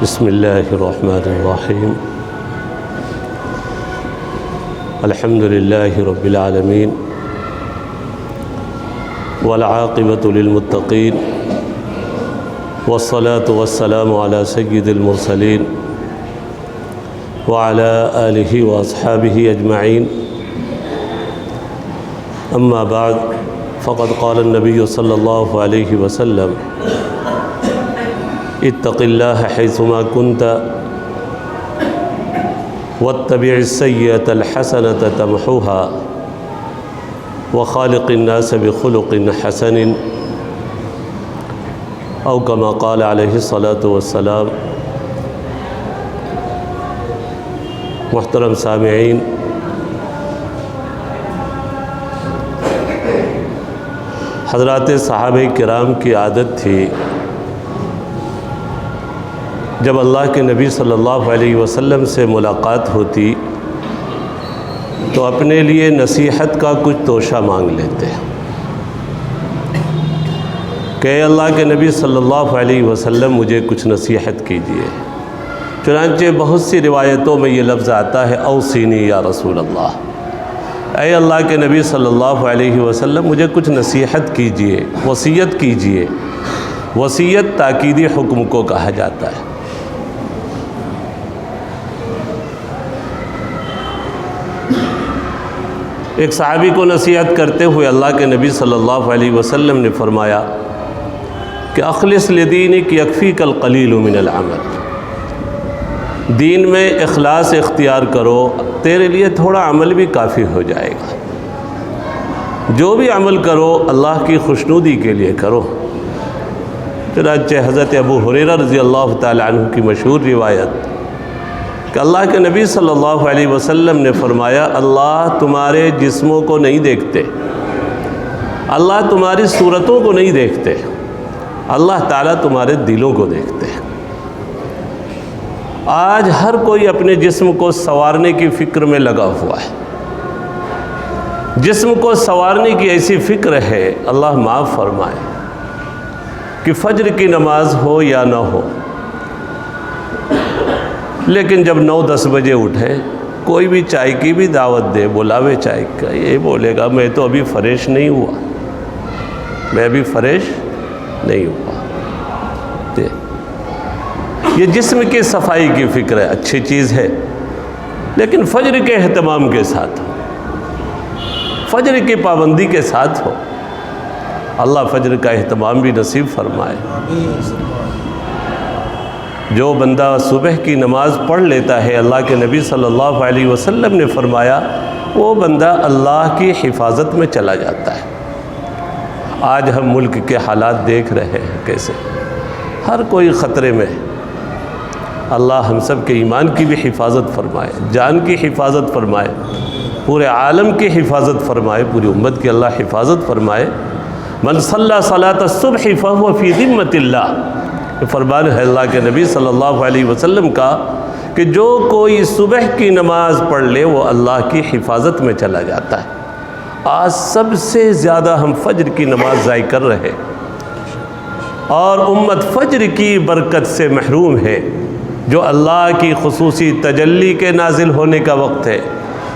بسم اللہ الرحمن الرحیم الحمد للہ رب العالمین والعاقبۃ للمتقین والصلاة والسلام علی سید المرسلین وعلی آلہ واصحابہ اجمعین اما بعد فقد قال النبی صلی اللہ علیہ وسلم اتق اللہ حیثما کنت واتبع السیئة الحسنة تمحوها وخالق الناس بخلق حسن او کما قال علیہ الصلاة والسلام۔ محترم سامعین، حضرات صحابہ کرام کی عادت تھی جب اللہ کے نبی صلی اللہ علیہ وسلم سے ملاقات ہوتی تو اپنے لیے نصیحت کا کچھ توشہ مانگ لیتے کہ اے اللہ کے نبی صلی اللہ علیہ وسلم مجھے کچھ نصیحت کیجیے۔ چنانچہ بہت سی روایتوں میں یہ لفظ آتا ہے اوصینی یا رسول اللہ، اے اللہ کے نبی صلی اللہ علیہ وسلم مجھے کچھ نصیحت کیجیے، وصیت کیجیے۔ وصیت تاکیدی حکم کو کہا جاتا ہے۔ ایک صحابی کو نصیحت کرتے ہوئے اللہ کے نبی صلی اللہ علیہ وسلم نے فرمایا کہ اخلص لدینک یکفیک القلیل من العمل، دین میں اخلاص اختیار کرو، تیرے لیے تھوڑا عمل بھی کافی ہو جائے گا۔ جو بھی عمل کرو اللہ کی خوشنودی کے لیے کرو۔ چنانچہ حضرت ابو ہریرہ رضی اللہ تعالی عنہ کی مشہور روایت کہ اللہ کے نبی صلی اللہ علیہ وسلم نے فرمایا اللہ تمہارے جسموں کو نہیں دیکھتے، اللہ تمہاری صورتوں کو نہیں دیکھتے، اللہ تعالیٰ تمہارے دلوں کو دیکھتے ہیں۔ آج ہر کوئی اپنے جسم کو سنوارنے کی فکر میں لگا ہوا ہے، جسم کو سنوارنے کی ایسی فکر ہے، اللہ معاف فرمائے کہ فجر کی نماز ہو یا نہ ہو، لیکن جب 9-10 بجے اٹھے کوئی بھی چائے کی بھی دعوت دے، بلاوے چائے کا، یہ بولے گا میں تو ابھی فریش نہیں ہوا، میں ابھی فریش نہیں ہوا۔ یہ جسم کی صفائی کی فکر ہے، اچھی چیز ہے، لیکن فجر کے اہتمام کے ساتھ ہو، فجر کی پابندی کے ساتھ ہو۔ اللہ فجر کا اہتمام بھی نصیب فرمائے۔ جو بندہ صبح کی نماز پڑھ لیتا ہے، اللہ کے نبی صلی اللہ علیہ وسلم نے فرمایا وہ بندہ اللہ کی حفاظت میں چلا جاتا ہے۔ آج ہم ملک کے حالات دیکھ رہے ہیں کیسے ہر کوئی خطرے میں۔ اللہ ہم سب کے ایمان کی بھی حفاظت فرمائے، جان کی حفاظت فرمائے، پورے عالم کی حفاظت فرمائے، پوری امت کی اللہ حفاظت فرمائے۔ من صلی صلاۃ الصبح فہو فی ذمۃ اللہ، فرمان ہے اللہ کے نبی صلی اللہ علیہ وسلم کا کہ جو کوئی صبح کی نماز پڑھ لے وہ اللہ کی حفاظت میں چلا جاتا ہے۔ آج سب سے زیادہ ہم فجر کی نماز ضائع کر رہے اور امت فجر کی برکت سے محروم ہے، جو اللہ کی خصوصی تجلی کے نازل ہونے کا وقت ہے،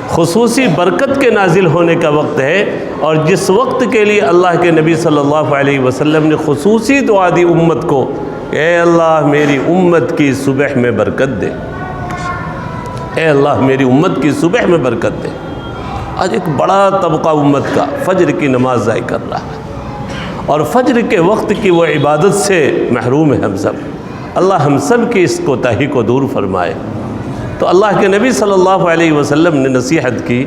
خصوصی برکت کے نازل ہونے کا وقت ہے، اور جس وقت کے لیے اللہ کے نبی صلی اللہ علیہ وسلم نے خصوصی دعا دی امت کو، اے اللہ میری امت کی صبح میں برکت دے، اے اللہ میری امت کی صبح میں برکت دے۔ آج ایک بڑا طبقہ امت کا فجر کی نماز ضائع کر رہا ہے اور فجر کے وقت کی وہ عبادت سے محروم ہے ہم سب۔ اللہ ہم سب کی اس کوتاہی کو دور فرمائے۔ تو اللہ کے نبی صلی اللہ علیہ وسلم نے نصیحت کی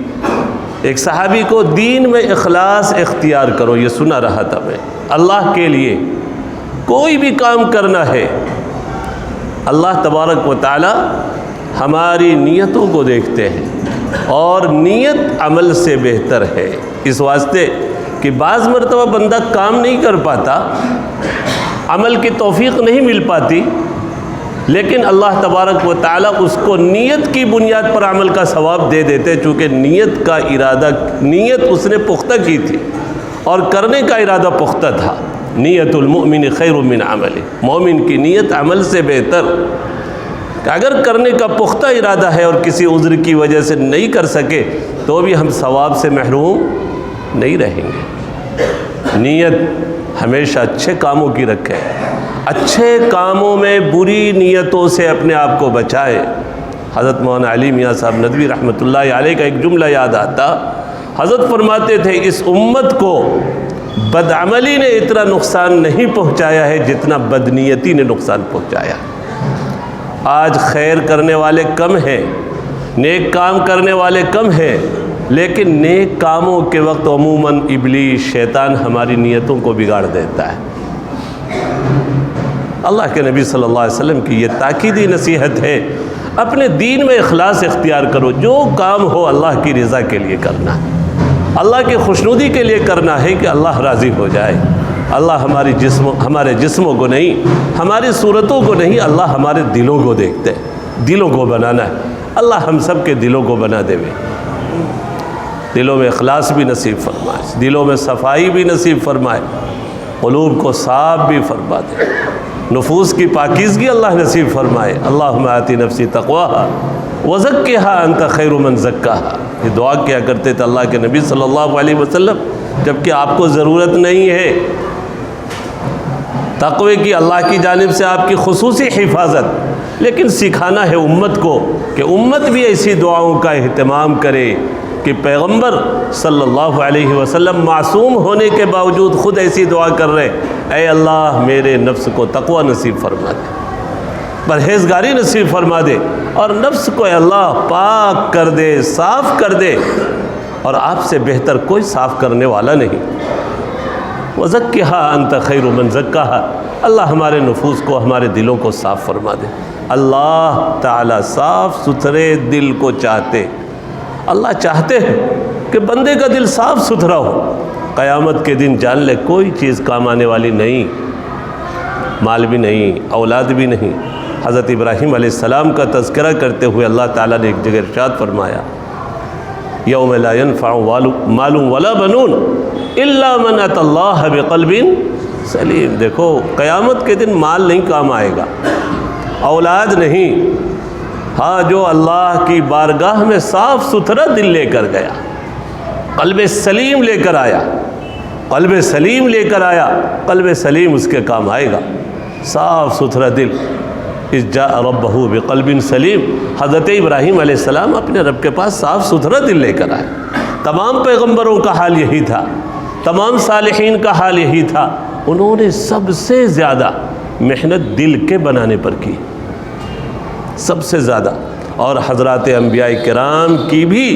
ایک صحابی کو، دین میں اخلاص اختیار کرو۔ یہ سنا رہا تھا میں، اللہ کے لیے کوئی بھی کام کرنا ہے، اللہ تبارک و تعالی ہماری نیتوں کو دیکھتے ہیں، اور نیت عمل سے بہتر ہے۔ اس واسطے کہ بعض مرتبہ بندہ کام نہیں کر پاتا، عمل کی توفیق نہیں مل پاتی، لیکن اللہ تبارک و تعالی اس کو نیت کی بنیاد پر عمل کا ثواب دے دیتے، چونکہ نیت کا ارادہ، نیت اس نے پختہ کی تھی اور کرنے کا ارادہ پختہ تھا۔ نیت المؤمن خیر من عمل، مومن کی نیت عمل سے بہتر۔ کہ اگر کرنے کا پختہ ارادہ ہے اور کسی عذر کی وجہ سے نہیں کر سکے تو بھی ہم ثواب سے محروم نہیں رہیں گے۔ نیت ہمیشہ اچھے کاموں کی رکھے، اچھے کاموں میں بری نیتوں سے اپنے آپ کو بچائے۔ حضرت مولانا علی میاں صاحب ندوی رحمۃ اللہ علیہ کا ایک جملہ یاد آتا، حضرت فرماتے تھے اس امت کو بدعملی نے اتنا نقصان نہیں پہنچایا ہے جتنا بدنیتی نے نقصان پہنچایا۔ آج خیر کرنے والے کم ہیں، نیک کام کرنے والے کم ہیں، لیکن نیک کاموں کے وقت عموماً ابلیس شیطان ہماری نیتوں کو بگاڑ دیتا ہے۔ اللہ کے نبی صلی اللہ علیہ وسلم کی یہ تاکیدی نصیحت ہے، اپنے دین میں اخلاص اختیار کرو، جو کام ہو اللہ کی رضا کے لیے کرنا، اللہ کی خوشنودی کے لیے کرنا ہے کہ اللہ راضی ہو جائے۔ اللہ ہمارے جسموں کو نہیں، ہماری صورتوں کو نہیں، اللہ ہمارے دلوں کو دیکھتے ہیں، دلوں کو بنانا ہے۔ اللہ ہم سب کے دلوں کو بنا دے، دلوں میں اخلاص بھی نصیب فرمائے، دلوں میں صفائی بھی نصیب فرمائے، قلوب کو صاف بھی فرما دے، نفوس کی پاکیزگی اللہ نصیب فرمائے۔ اللہم آتی نفسی تقواہا وزکھا انت خیر من زکاہا، یہ دعا کیا کرتے تھے اللہ کے نبی صلی اللہ علیہ وسلم، جبکہ آپ کو ضرورت نہیں ہے تقوی کی، اللہ کی جانب سے آپ کی خصوصی حفاظت، لیکن سکھانا ہے امت کو کہ امت بھی ایسی دعاؤں کا اہتمام کرے کہ پیغمبر صلی اللہ علیہ وسلم معصوم ہونے کے باوجود خود ایسی دعا کر رہے، اے اللہ میرے نفس کو تقوی نصیب فرما دے، پرہیزگاری نصیب فرما دے، اور نفس کو اے اللہ پاک کر دے، صاف کر دے، اور آپ سے بہتر کوئی صاف کرنے والا نہیں۔ وَزَكِّهَا أَنْتَ خَيْرُ مَنْ زَكَّاهَا، اللہ ہمارے نفوس کو، ہمارے دلوں کو صاف فرما دے۔ اللہ تعالیٰ صاف ستھرے دل کو چاہتے، اللہ چاہتے ہیں کہ بندے کا دل صاف ستھرا ہو۔ قیامت کے دن جان لے کوئی چیز کام آنے والی نہیں، مال بھی نہیں، اولاد بھی نہیں۔ حضرت ابراہیم علیہ السلام کا تذکرہ کرتے ہوئے اللہ تعالیٰ نے ایک جگہ ارشاد فرمایا، یوم لا ينفع مال ولا بنون الا من اتى اللہ بقلب سلیم۔ دیکھو قیامت کے دن مال نہیں کام آئے گا، اولاد نہیں، ہاں جو اللہ کی بارگاہ میں صاف ستھرا دل لے کر گیا، قلب سلیم لے کر آیا، قلب سلیم لے کر آیا، قلب سلیم اس کے کام آئے گا، صاف ستھرا دل۔ اذ جاء ربہ بقلب سلیم، حضرت ابراہیم علیہ السلام اپنے رب کے پاس صاف ستھرا دل لے کر آئے۔ تمام پیغمبروں کا حال یہی تھا، تمام صالحین کا حال یہی تھا، انہوں نے سب سے زیادہ محنت دل کے بنانے پر کی، سب سے زیادہ۔ اور حضرات انبیاء کرام کی بھی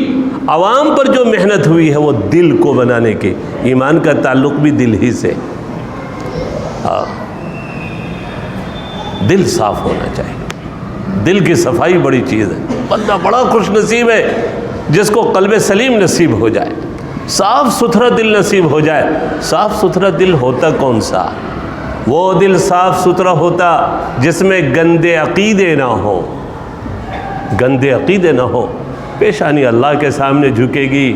عوام پر جو محنت ہوئی ہے وہ دل کو بنانے کی، ایمان کا تعلق بھی دل ہی سے۔ دل صاف ہونا چاہیے، دل کی صفائی بڑی چیز ہے۔ بندہ بڑا خوش نصیب ہے جس کو قلب سلیم نصیب ہو جائے، صاف ستھرا دل نصیب ہو جائے۔ صاف ستھرا دل ہوتا کون سا؟ وہ دل صاف ستھرا ہوتا جس میں گندے عقیدے نہ ہو، گندے عقیدے نہ ہو۔ پیشانی اللہ کے سامنے جھکے گی،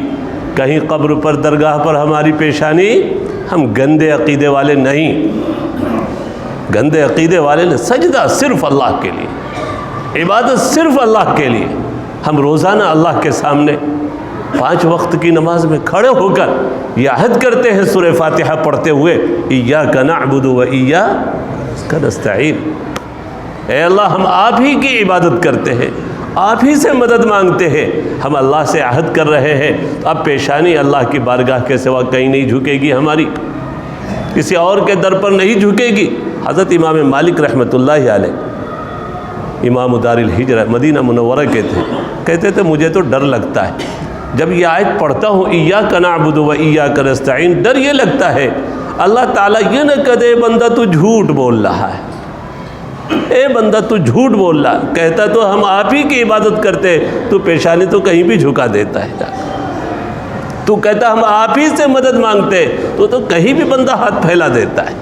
کہیں قبر پر درگاہ پر ہماری پیشانی، ہم گندے عقیدے والے نہیں، گندے عقیدے والے نے سجدہ صرف اللہ کے لیے، عبادت صرف اللہ کے لیے۔ ہم روزانہ اللہ کے سامنے 5 وقت کی نماز میں کھڑے ہو کر یہ عہد کرتے ہیں سورہ فاتحہ پڑھتے ہوئے، ایاک نعبد و ایاک نستعین، اے اللہ ہم آپ ہی کی عبادت کرتے ہیں، آپ ہی سے مدد مانگتے ہیں، ہم اللہ سے عہد کر رہے ہیں، اب پیشانی اللہ کی بارگاہ کے سوا کہیں نہیں جھکے گی، ہماری کسی اور کے در پر نہیں جھکے گی۔ حضرت امام مالک رحمۃ اللہ علیہ، امام دار الہجرہ مدینہ منورہ کے تھے، کہتے تھے مجھے تو ڈر لگتا ہے جب یہ آیت پڑھتا ہوں ایاک نعبد و ایاک نستعین، ڈر یہ لگتا ہے اللہ تعالیٰ یہ نہ کہے بندہ تو جھوٹ بول رہا ہے، اے بندہ تو جھوٹ بول رہا، کہتا تو ہم آپ ہی کی عبادت کرتے، تو پیشانی تو کہیں بھی جھکا دیتا ہے، تو کہتا ہم آپ ہی سے مدد مانگتے، تو کہیں بھی بندہ ہاتھ پھیلا دیتا ہے۔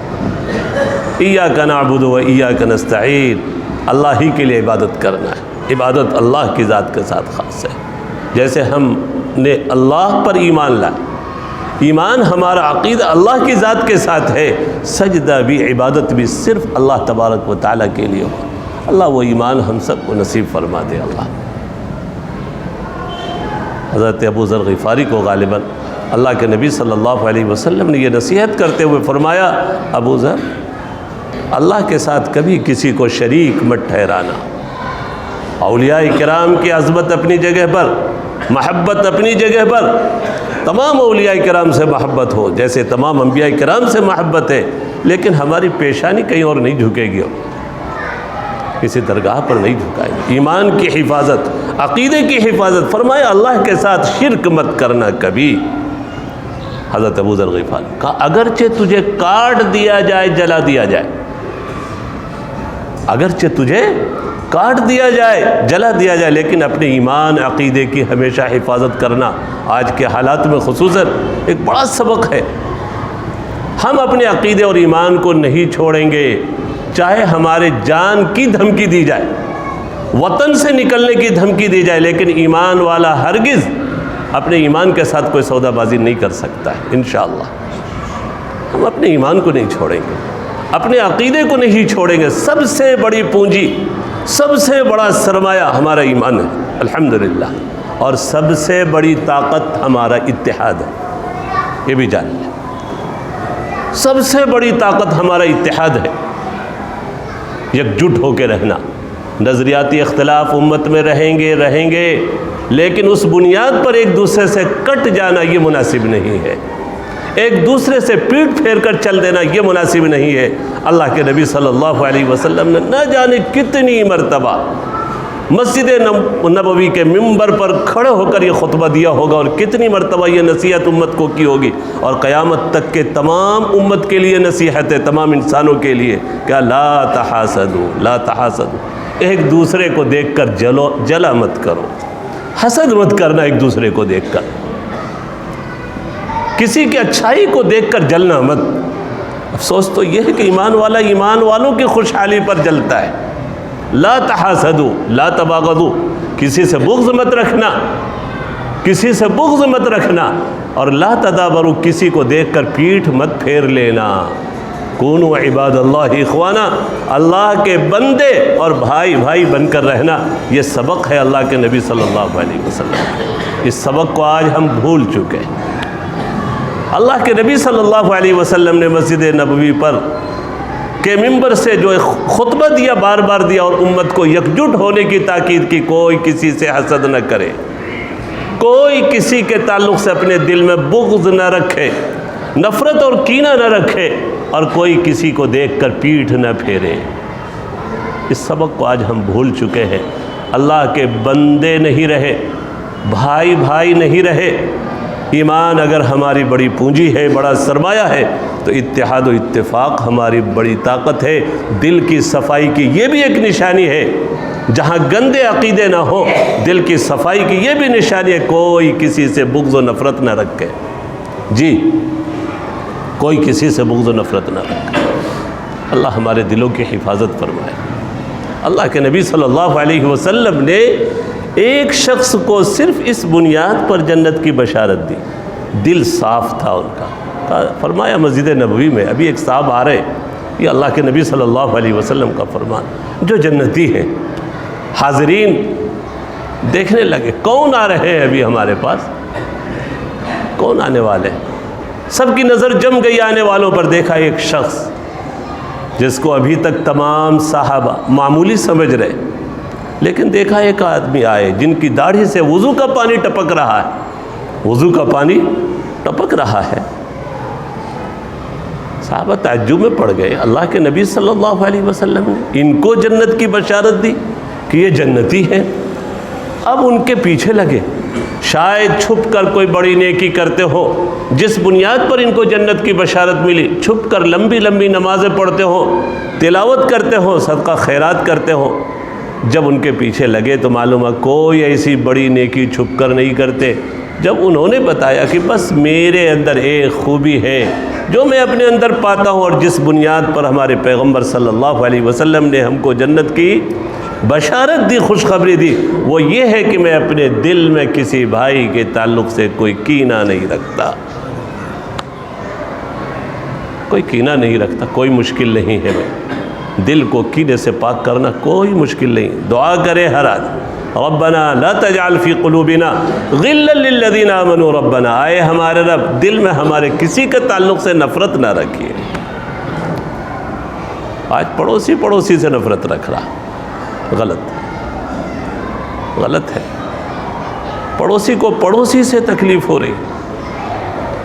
ایاک نعبد و ایاک نستعین، اللہ ہی کے لیے عبادت کرنا ہے، عبادت اللہ کی ذات کے ساتھ خاص ہے۔ جیسے ہم نے اللہ پر ایمان لائے، ایمان ہمارا عقیدہ اللہ کی ذات کے ساتھ ہے، سجدہ بھی عبادت بھی صرف اللہ تبارک و تعالیٰ کے لیے ہو۔ اللہ وہ ایمان ہم سب کو نصیب فرما دے اللہ۔ حضرت ابو ذر غفاری کو غالباً اللہ کے نبی صلی اللہ علیہ وسلم نے یہ نصیحت کرتے ہوئے فرمایا، ابو ذر اللہ کے ساتھ کبھی کسی کو شریک مت ٹھہرانا۔ اولیاء کرام کی عظمت اپنی جگہ پر، محبت اپنی جگہ پر، تمام اولیاء کرام سے محبت ہو جیسے تمام انبیاء کرام سے محبت ہے، لیکن ہماری پیشانی کہیں اور نہیں جھکے گی، کسی درگاہ پر نہیں جھکائے گی۔ ایمان کی حفاظت، عقیدے کی حفاظت، فرمایا اللہ کے ساتھ شرک مت کرنا کبھی۔ حضرت ابو ذر غفاری کہا اگرچہ تجھے کاٹ دیا جائے، جلا دیا جائے، اگرچہ تجھے کاٹ دیا جائے، جلا دیا جائے، لیکن اپنے ایمان عقیدے کی ہمیشہ حفاظت کرنا آج کے حالات میں خصوصاً ایک بڑا سبق ہے۔ ہم اپنے عقیدے اور ایمان کو نہیں چھوڑیں گے، چاہے ہمارے جان کی دھمکی دی جائے، وطن سے نکلنے کی دھمکی دی جائے، لیکن ایمان والا ہرگز اپنے ایمان کے ساتھ کوئی سودا بازی نہیں کر سکتا ہے۔ انشاءاللہ ہم اپنے ایمان کو نہیں چھوڑیں گے، اپنے عقیدے کو نہیں چھوڑیں گے۔ سب سے بڑی پونجی، سب سے بڑا سرمایہ ہمارا ایمان ہے الحمدللہ، اور سب سے بڑی طاقت ہمارا اتحاد ہے، یہ بھی جان لیں۔ سب سے بڑی طاقت ہمارا اتحاد ہے، یکجٹ ہو کے رہنا۔ نظریاتی اختلاف امت میں رہیں گے، لیکن اس بنیاد پر ایک دوسرے سے کٹ جانا یہ مناسب نہیں ہے، ایک دوسرے سے پیٹ پھیر کر چل دینا یہ مناسب نہیں ہے۔ اللہ کے نبی صلی اللہ علیہ وسلم نے نہ جانے کتنی مرتبہ مسجد نبوی کے ممبر پر کھڑے ہو کر یہ خطبہ دیا ہوگا، اور کتنی مرتبہ یہ نصیحت امت کو کی ہوگی، اور قیامت تک کے تمام امت کے لیے نصیحت ہے، تمام انسانوں کے لیے، کہ لا تحاسدوا، لا تحاسدوا، ایک دوسرے کو دیکھ کر جلا مت کرو، حسد مت کرنا ایک دوسرے کو دیکھ کر، کسی کی اچھائی کو دیکھ کر جلنا مت۔ افسوس تو یہ ہے کہ ایمان والا ایمان والوں کی خوشحالی پر جلتا ہے۔ لا تحاسدوا، لا تباغضوا، کسی سے بغض مت رکھنا، کسی سے بغض مت رکھنا، اور لا تدابروا، کسی کو دیکھ کر پیٹھ مت پھیر لینا۔ کونوا عباد اللہ اخوانا، اللہ کے بندے اور بھائی بھائی بن کر رہنا، یہ سبق ہے اللہ کے نبی صلی اللہ علیہ وسلم۔ اس سبق کو آج ہم بھول چکے ہیں۔ اللہ کے نبی صلی اللہ علیہ وسلم نے مسجد نبوی پر کے ممبر سے جو خطبہ دیا، بار بار دیا، اور امت کو یکجٹ ہونے کی تاکید کی، کوئی کسی سے حسد نہ کرے، کوئی کسی کے تعلق سے اپنے دل میں بغض نہ رکھے، نفرت اور کینہ نہ رکھے، اور کوئی کسی کو دیکھ کر پیٹھ نہ پھیرے۔ اس سبق کو آج ہم بھول چکے ہیں۔ اللہ کے بندے نہیں رہے، بھائی بھائی نہیں رہے۔ ایمان اگر ہماری بڑی پونجی ہے، بڑا سرمایہ ہے، تو اتحاد و اتفاق ہماری بڑی طاقت ہے۔ دل کی صفائی کی یہ بھی ایک نشانی ہے، جہاں گندے عقیدے نہ ہو، دل کی صفائی کی یہ بھی نشانی ہے، کوئی کسی سے بغض و نفرت نہ رکھے۔ جی، کوئی کسی سے بغض و نفرت نہ رکھے۔ اللہ ہمارے دلوں کی حفاظت فرمائے۔ اللہ کے نبی صلی اللہ علیہ وسلم نے ایک شخص کو صرف اس بنیاد پر جنت کی بشارت دی، دل صاف تھا ان کا۔ فرمایا مسجد نبوی میں ابھی ایک صاحب آ رہے، یہ اللہ کے نبی صلی اللہ علیہ وسلم کا فرمان، جو جنتی ہیں۔ حاضرین دیکھنے لگے کون آ رہے ہیں ابھی ہمارے پاس، کون آنے والے ہیں۔ سب کی نظر جم گئی آنے والوں پر۔ دیکھا ایک شخص جس کو ابھی تک تمام صحابہ معمولی سمجھ رہے، لیکن دیکھا ایک آدمی آئے جن کی داڑھی سے وضو کا پانی ٹپک رہا ہے، وضو کا پانی ٹپک رہا ہے۔ صحابہ تعجب میں پڑ گئے، اللہ کے نبی صلی اللہ علیہ وسلم نے ان کو جنت کی بشارت دی کہ یہ جنتی ہے۔ اب ان کے پیچھے لگے، شاید چھپ کر کوئی بڑی نیکی کرتے ہو، جس بنیاد پر ان کو جنت کی بشارت ملی، چھپ کر لمبی لمبی نمازیں پڑھتے ہو، تلاوت کرتے ہو، صدقہ خیرات کرتے ہو۔ جب ان کے پیچھے لگے تو معلوم ہے کوئی ایسی بڑی نیکی چھپ کر نہیں کرتے۔ جب انہوں نے بتایا کہ بس میرے اندر ایک خوبی ہے جو میں اپنے اندر پاتا ہوں، اور جس بنیاد پر ہمارے پیغمبر صلی اللہ علیہ وسلم نے ہم کو جنت کی بشارت دی، خوشخبری دی، وہ یہ ہے کہ میں اپنے دل میں کسی بھائی کے تعلق سے کوئی کینہ نہیں رکھتا، کوئی کینہ نہیں رکھتا، کوئی مشکل نہیں ہے میں دل کو کینے سے پاک کرنا کوئی مشکل نہیں. دعا کرے ہر آدمی, ربنا لا تجعل فی قلوبنا غلا للذین آمنوا ربنا, آئے ہمارے رب دل میں ہمارے کسی کے تعلق سے نفرت نہ رکھیے. آج پڑوسی سے نفرت رکھ رہا, غلط ہے. پڑوسی کو پڑوسی سے تکلیف ہو رہی.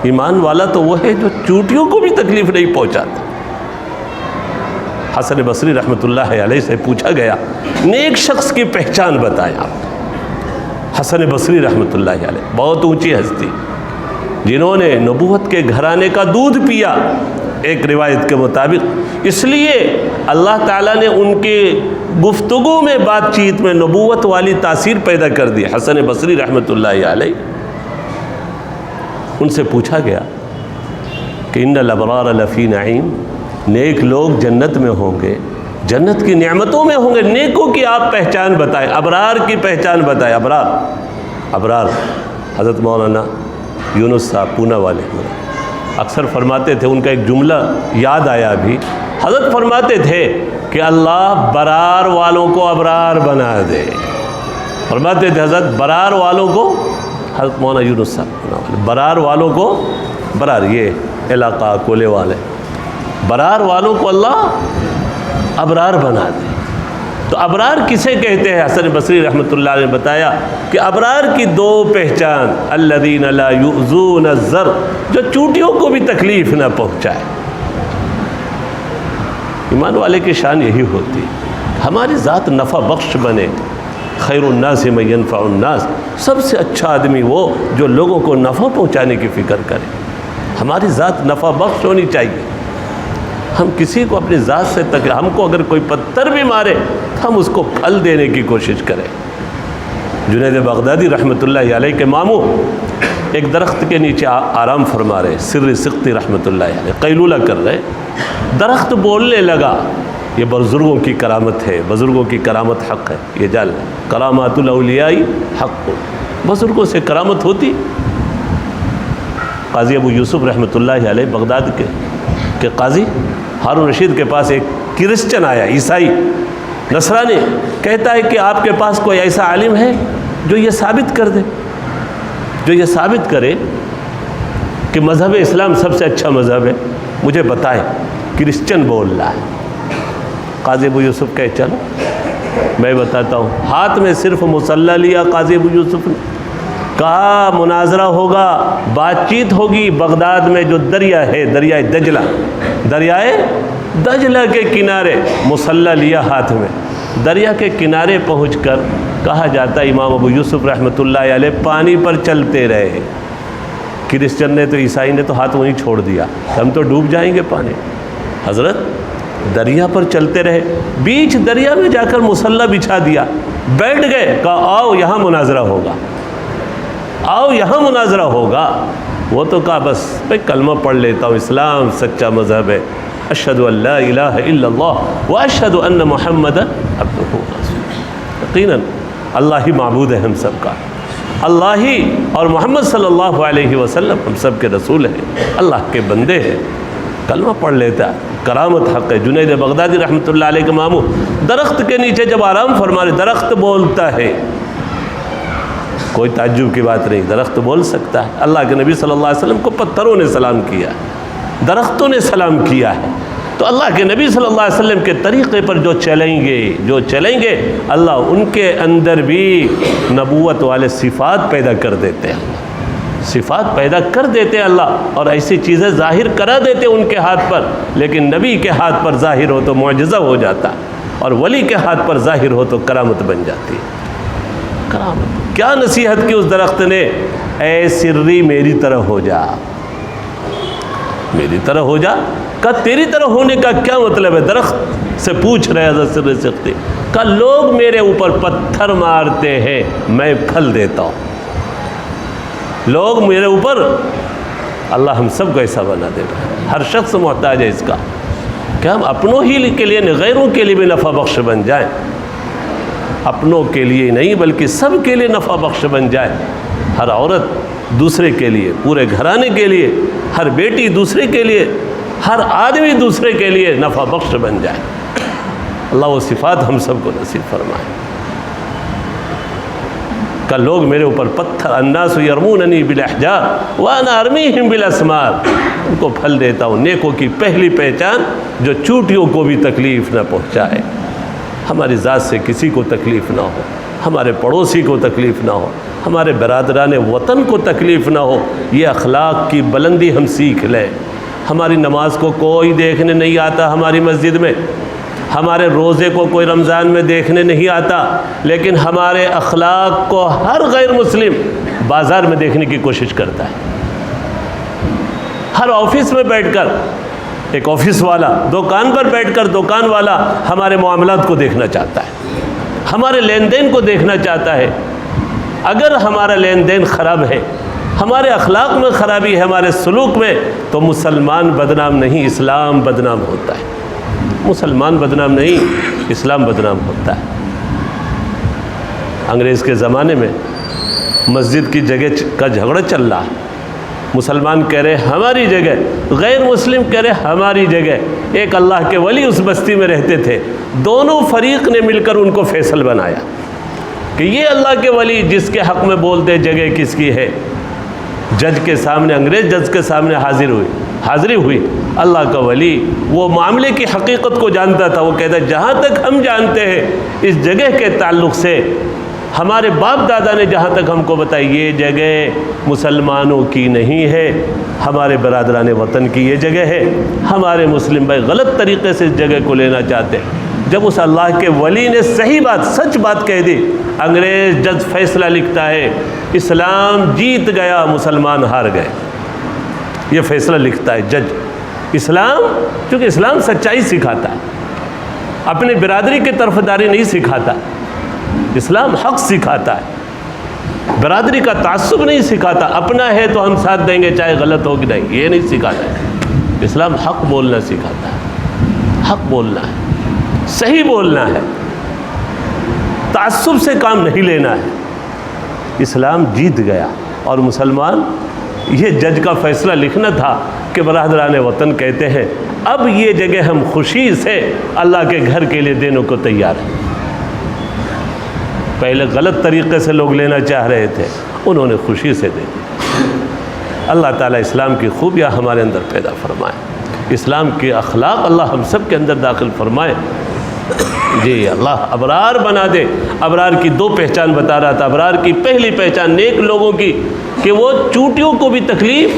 ایمان والا تو وہ ہے جو چوٹیوں کو بھی تکلیف نہیں پہنچاتا. حسن بصری رحمۃ اللہ علیہ سے پوچھا گیا, نیک شخص کی پہچان بتائیں آپ. حسن بصری رحمۃ اللہ علیہ بہت اونچی ہستی, جنہوں نے نبوت کے گھرانے کا دودھ پیا ایک روایت کے مطابق, اس لیے اللہ تعالیٰ نے ان کی گفتگو میں بات چیت میں نبوت والی تاثیر پیدا کر دی. حسن بصری رحمۃ اللہ علیہ, ان سے پوچھا گیا کہ ان الابرار لفی نعیم, نیک لوگ جنت میں ہوں گے, جنت کی نعمتوں میں ہوں گے, نیکوں کی آپ پہچان بتائیں, ابرار کی پہچان بتائیں. ابرار حضرت مولانا یونس صاحب پونا والے اکثر فرماتے تھے, ان کا ایک جملہ یاد آیا ابھی. حضرت فرماتے تھے کہ اللہ برار والوں کو ابرار بنا دے. فرماتے تھے حضرت برار والوں کو, حضرت مولانا یونس صاحب برار والوں کو, برار یہ علاقہ کولے والے, برار والوں کو اللہ ابرار بنا دے. تو ابرار کسے کہتے ہیں؟ حسن بصری رحمۃ اللہ علیہ نے بتایا کہ ابرار کی دو پہچان, الذین لا یؤذون الزر, جو چوٹیوں کو بھی تکلیف نہ پہنچائے. ایمان والے کی شان یہی ہوتی, ہماری ذات نفع بخش بنے. خیر الناس من ینفع الناس, سب سے اچھا آدمی وہ جو لوگوں کو نفع پہنچانے کی فکر کرے. ہماری ذات نفع بخش ہونی چاہیے. ہم کسی کو اپنی ذات سے ہم کو اگر کوئی پتھر بھی مارے ہم اس کو پھل دینے کی کوشش کریں. جنید بغدادی رحمۃ اللہ علیہ کے ماموں ایک درخت کے نیچے آرام فرما رہے, سر سقطی رحمۃ اللہ علیہ قیلولہ کر رہے. درخت بولنے لگا, یہ بزرگوں کی کرامت ہے, بزرگوں کی کرامت حق ہے. یہ جال کرامات الاولیاء حق, بزرگوں سے کرامت ہوتی. قاضی ابو یوسف رحمۃ اللہ علیہ بغداد کے قاضی ہارون رشید کے پاس ایک کرسچن آیا, عیسائی نصرانی, کہتا ہے کہ آپ کے پاس کوئی ایسا عالم ہے جو یہ ثابت کر دے, جو یہ ثابت کرے کہ مذہب اسلام سب سے اچھا مذہب ہے, مجھے بتائے. کرسچن بول رہا ہے. قاضی ابو یوسف کہے چلو میں بتاتا ہوں. ہاتھ میں صرف مصلی لیا قاضی ابو یوسف نے, کہا مناظرہ ہوگا, بات چیت ہوگی بغداد میں جو دریا ہے, دریائے دجلہ, دریائے دجلہ کے کنارے. مصلی لیا ہاتھ میں, دریا کے کنارے پہنچ کر کہا جاتا امام ابو یوسف رحمۃ اللہ علیہ پانی پر چلتے رہے. کرسچن نے تو, عیسائی نے تو ہاتھ وہیں چھوڑ دیا, ہم تو ڈوب جائیں گے پانی. حضرت دریا پر چلتے رہے, بیچ دریا میں جا کر مصلی بچھا دیا, بیٹھ گئے, کہا آؤ یہاں مناظرہ ہوگا, آؤ یہاں مناظرہ ہوگا. وہ تو کہا بس میں کلمہ پڑھ لیتا ہوں, اسلام سچا مذہب ہے, اشہد ان لا الہ الا اللہ واشہد ان محمد عبدہ ورسولہ. یقیناً اللہ ہی معبود ہے ہم سب کا, اللہ ہی اور محمد صلی اللہ علیہ وسلم ہم سب کے رسول ہیں, اللہ کے بندے ہیں. کلمہ پڑھ لیتا ہے, کرامت حق ہے. جنید بغدادی رحمۃ اللہ علیہ کے ماموں درخت کے نیچے جب آرام فرما رہے, درخت بولتا ہے, کوئی تعجب کی بات نہیں, درخت بول سکتا ہے. اللہ کے نبی صلی اللہ علیہ وسلم کو پتھروں نے سلام کیا, درختوں نے سلام کیا ہے. تو اللہ کے نبی صلی اللہ علیہ وسلم کے طریقے پر جو چلیں گے اللہ ان کے اندر بھی نبوت والے صفات پیدا کر دیتے ہیں, صفات پیدا کر دیتے اللہ, اور ایسی چیزیں ظاہر کرا دیتے ان کے ہاتھ پر. لیکن نبی کے ہاتھ پر ظاہر ہو تو معجزہ ہو جاتا, اور ولی کے ہاتھ پر ظاہر ہو تو کرامت بن جاتی. کرامت کیا نصیحت کی اس درخت نے, اے سری میری طرح ہو جا, میری طرح ہو جا. کہا تیری طرح ہونے کا کیا مطلب ہے؟ درخت سے پوچھ رہے حضرت سر سقطی. کہا لوگ میرے اوپر پتھر مارتے ہیں, میں پھل دیتا ہوں. لوگ میرے اوپر, اللہ ہم سب کو ایسا بنا دے گا. ہر شخص محتاج ہے اس کا کہ ہم اپنوں ہی کے لیے نہیں, غیروں کے لیے بھی نفع بخش بن جائیں. اپنوں کے لیے نہیں بلکہ سب کے لیے نفع بخش بن جائے. ہر عورت دوسرے کے لیے, پورے گھرانے کے لیے, ہر بیٹی دوسرے کے لیے, ہر آدمی دوسرے کے لیے نفع بخش بن جائے. اللہ وہ صفات ہم سب کو نصیب فرمائے۔ کہ لوگ میرے اوپر پتھر، الناس یرموننی بالاحجار وانا ارمیہم بالاسمار، ان کو پھل دیتا ہوں۔ نیکوں کی پہلی پہچان جو چوٹیوں کو بھی تکلیف نہ پہنچائے، ہماری ذات سے کسی کو تکلیف نہ ہو، ہمارے پڑوسی کو تکلیف نہ ہو، ہمارے برادران وطن کو تکلیف نہ ہو، یہ اخلاق کی بلندی ہم سیکھ لیں۔ ہماری نماز کو کوئی دیکھنے نہیں آتا ہماری مسجد میں، ہمارے روزے کو کوئی رمضان میں دیکھنے نہیں آتا، لیکن ہمارے اخلاق کو ہر غیر مسلم بازار میں دیکھنے کی کوشش کرتا ہے۔ ہر آفس میں بیٹھ کر ایک آفس والا، دکان پر بیٹھ کر دکان والا ہمارے معاملات کو دیکھنا چاہتا ہے، ہمارے لین دین کو دیکھنا چاہتا ہے۔ اگر ہمارا لین دین خراب ہے، ہمارے اخلاق میں خرابی ہے، ہمارے سلوک میں، تو مسلمان بدنام نہیں، اسلام بدنام ہوتا ہے۔ مسلمان بدنام نہیں، اسلام بدنام ہوتا ہے۔ انگریز کے زمانے میں مسجد کی جگہ کا جھگڑا چل رہا، مسلمان کہہ رہے ہماری جگہ، غیر مسلم کہہ رہے ہماری جگہ۔ ایک اللہ کے ولی اس بستی میں رہتے تھے، دونوں فریق نے مل کر ان کو فیصل بنایا کہ یہ اللہ کے ولی جس کے حق میں بولتے جگہ کس کی ہے۔ جج کے سامنے، انگریز جج کے سامنے حاضری ہوئی، اللہ کا ولی وہ معاملے کی حقیقت کو جانتا تھا۔ وہ کہتا ہے جہاں تک ہم جانتے ہیں اس جگہ کے تعلق سے، ہمارے باپ دادا نے جہاں تک ہم کو بتایا، یہ جگہ مسلمانوں کی نہیں ہے، ہمارے برادران وطن کی یہ جگہ ہے۔ ہمارے مسلم بھائی غلط طریقے سے اس جگہ کو لینا چاہتے ہیں۔ جب اس اللہ کے ولی نے صحیح بات، سچ بات کہہ دی، انگریز جج فیصلہ لکھتا ہے اسلام جیت گیا، مسلمان ہار گئے۔ یہ فیصلہ لکھتا ہے جج۔ اسلام، چونکہ اسلام سچائی سکھاتا ہے، اپنے برادری کی طرفداری نہیں سکھاتا، اسلام حق سکھاتا ہے، برادری کا تعصب نہیں سکھاتا، اپنا ہے تو ہم ساتھ دیں گے چاہے غلط ہو کہ نہیں، یہ نہیں سکھاتا ہے۔ اسلام حق بولنا سکھاتا ہے، حق بولنا ہے، صحیح بولنا ہے، تعصب سے کام نہیں لینا ہے۔ اسلام جیت گیا اور مسلمان، یہ جج کا فیصلہ لکھنا تھا کہ برادران وطن کہتے ہیں اب یہ جگہ ہم خوشی سے اللہ کے گھر کے لیے دینے کو تیار ہیں۔ پہلے غلط طریقے سے لوگ لینا چاہ رہے تھے، انہوں نے خوشی سے دے دی۔ اللہ تعالیٰ اسلام کی خوبیاں ہمارے اندر پیدا فرمائے، اسلام کے اخلاق اللہ ہم سب کے اندر داخل فرمائے۔ جی اللہ ابرار بنا دے۔ ابرار کی دو پہچان بتا رہا تھا۔ ابرار کی پہلی پہچان نیک لوگوں کی کہ وہ چوٹیوں کو بھی تکلیف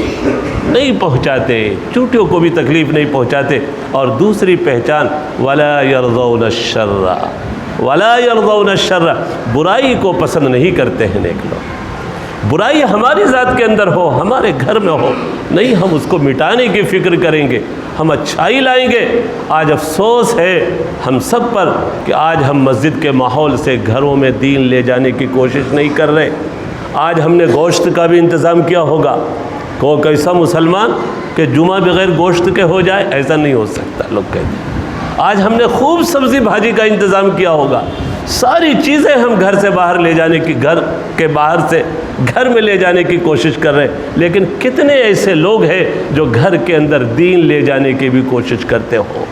نہیں پہنچاتے، چوٹیوں کو بھی تکلیف نہیں پہنچاتے۔ اور دوسری پہچان ولا یرضون الشر، ولا یرضون الشر، برائی کو پسند نہیں کرتے ہیں نیک لوگ۔ برائی ہماری ذات کے اندر ہو، ہمارے گھر میں ہو، نہیں ہم اس کو مٹانے کی فکر کریں گے، ہم اچھائی لائیں گے۔ آج افسوس ہے ہم سب پر کہ آج ہم مسجد کے ماحول سے گھروں میں دین لے جانے کی کوشش نہیں کر رہے۔ آج ہم نے گوشت کا بھی انتظام کیا ہوگا، کوئی کیسا مسلمان کہ جمعہ بغیر گوشت کے ہو جائے، ایسا نہیں ہو سکتا، لوگ کہتے ہیں۔ آج ہم نے خوب سبزی بھاجی کا انتظام کیا ہوگا، ساری چیزیں ہم گھر سے باہر لے جانے کی، گھر کے باہر سے گھر میں لے جانے کی کوشش کر رہے ہیں۔ لیکن کتنے ایسے لوگ ہیں جو گھر کے اندر دین لے جانے کی بھی کوشش کرتے ہو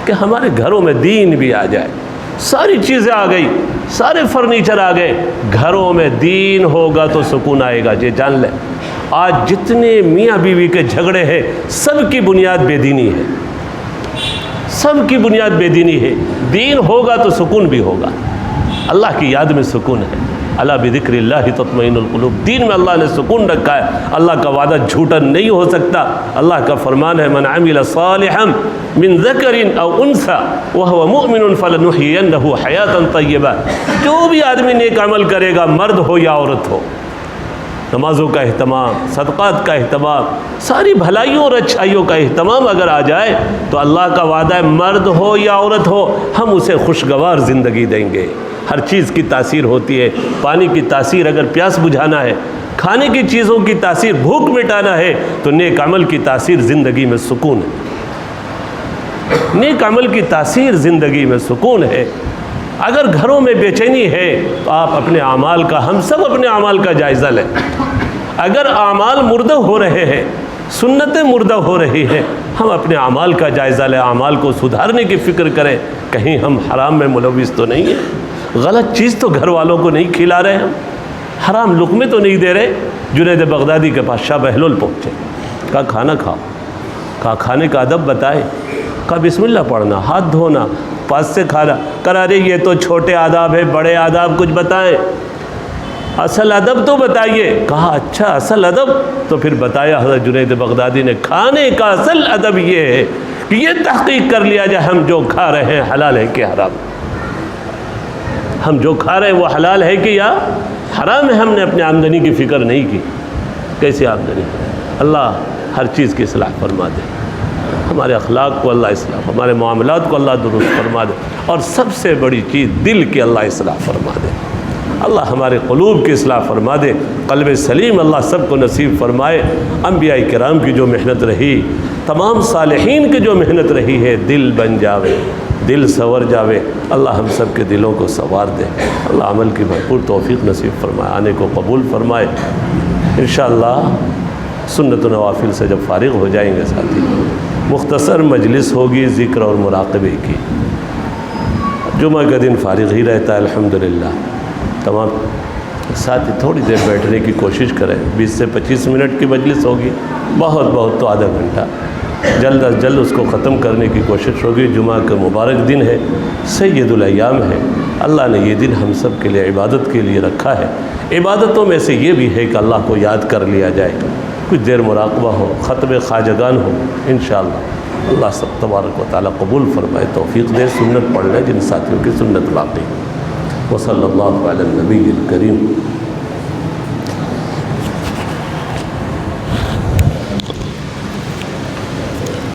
کہ ہمارے گھروں میں دین بھی آ جائے۔ ساری چیزیں آ گئی، سارے فرنیچر آ گئے، گھروں میں دین ہوگا تو سکون آئے گا، یہ جان لیں۔ آج جتنے میاں بیوی کے جھگڑے ہیں سب کی بنیاد بے دینی ہے، سب کی بنیاد بے دینی ہے۔ دین ہوگا تو سکون بھی ہوگا، اللہ کی یاد میں سکون ہے۔ الا بذکر اللہ تطمئن القلوب، دین میں اللہ نے سکون رکھا ہے۔ اللہ کا وعدہ جھوٹا نہیں ہو سکتا۔ اللہ کا فرمان ہے من عمل صالحا من ذکر او انثى وهو مؤمن فلنحيينه حیاتا طیبہ، جو بھی آدمی نیک عمل کرے گا، مرد ہو یا عورت ہو، نمازوں کا اہتمام، صدقات کا اہتمام، ساری بھلائیوں اور اچھائیوں کا اہتمام اگر آ جائے تو اللہ کا وعدہ ہے مرد ہو یا عورت ہو، ہم اسے خوشگوار زندگی دیں گے۔ ہر چیز کی تاثیر ہوتی ہے، پانی کی تاثیر اگر پیاس بجھانا ہے، کھانے کی چیزوں کی تاثیر بھوک مٹانا ہے، تو نیک عمل کی تاثیر زندگی میں سکون ہے، نیک عمل کی تاثیر زندگی میں سکون ہے۔ اگر گھروں میں بے چینی ہے تو آپ اپنے اعمال کا، ہم سب اپنے اعمال کا جائزہ لیں۔ اگر اعمال مردہ ہو رہے ہیں، سنتیں مردہ ہو رہی ہیں، ہم اپنے اعمال کا جائزہ لیں، اعمال کو سدھارنے کی فکر کریں، کہیں ہم حرام میں ملوث تو نہیں ہیں، غلط چیز تو گھر والوں کو نہیں کھلا رہے، ہم حرام لقمے تو نہیں دے رہے۔ جنید بغدادی کے پاس شاہ بہلول پہنچے، کہا کھانا کھاؤ، کہا کھانے کا ادب بتائے، کہا بسم اللہ پڑھنا، ہاتھ دھونا، پاس سے کھانا، کہا ارے یہ تو چھوٹے آداب ہے، بڑے آداب کچھ بتائیں، اصل ادب تو بتائیے۔ کہا اچھا اصل ادب، تو پھر بتایا حضرت جنید بغدادی نے، کھانے کا اصل ادب یہ ہے کہ یہ تحقیق کر لیا جائے ہم جو کھا رہے ہیں حلال ہے کہ حرام، ہم جو کھا رہے ہیں وہ حلال ہے کہ یا حرام ہے۔ ہم نے اپنے آمدنی کی فکر نہیں کی، کیسی آمدنی؟ اللہ ہر چیز کی اصلاح فرما دے، ہمارے اخلاق کو اللہ اصلاح، ہمارے معاملات کو اللہ درست فرما دے، اور سب سے بڑی چیز دل کی اللہ اصلاح فرما دے۔ اللہ ہمارے قلوب کی اصلاح فرما دے، قلب سلیم اللہ سب کو نصیب فرمائے۔ انبیاء کرام کی جو محنت رہی، تمام صالحین کی جو محنت رہی ہے، دل بن جاوے، دل سنور جاوے، اللہ ہم سب کے دلوں کو سنوار دے، اللہ عمل کی بھرپور توفیق نصیب فرمائے، آنے کو قبول فرمائے۔ انشاءاللہ سنت و نوافل سے جب فارغ ہو جائیں گے ساتھی، مختصر مجلس ہوگی ذکر اور مراقبے کی۔ جمعہ کا دن فارغ ہی رہتا ہے الحمدللہ، تمام ساتھی تھوڑی دیر بیٹھنے کی کوشش کریں، 20 سے 25 منٹ کی مجلس ہوگی، بہت تو آدھا گھنٹہ، جلد از جلد اس کو ختم کرنے کی کوشش ہوگی۔ جمعہ کا مبارک دن ہے، سید الایام ہے، اللہ نے یہ دن ہم سب کے لیے عبادت کے لیے رکھا ہے۔ عبادتوں میں سے یہ بھی ہے کہ اللہ کو یاد کر لیا جائے، کچھ دیر مراقبہ ہو، ختم خواجگان ہو، انشاءاللہ اللہ سب تبارک و تعالیٰ قبول فرمائے، توفیق دے۔ سنت پڑھ لیں جن ساتھیوں کی سنت باقی۔ وصلی اللہ علی النبی الکریم۔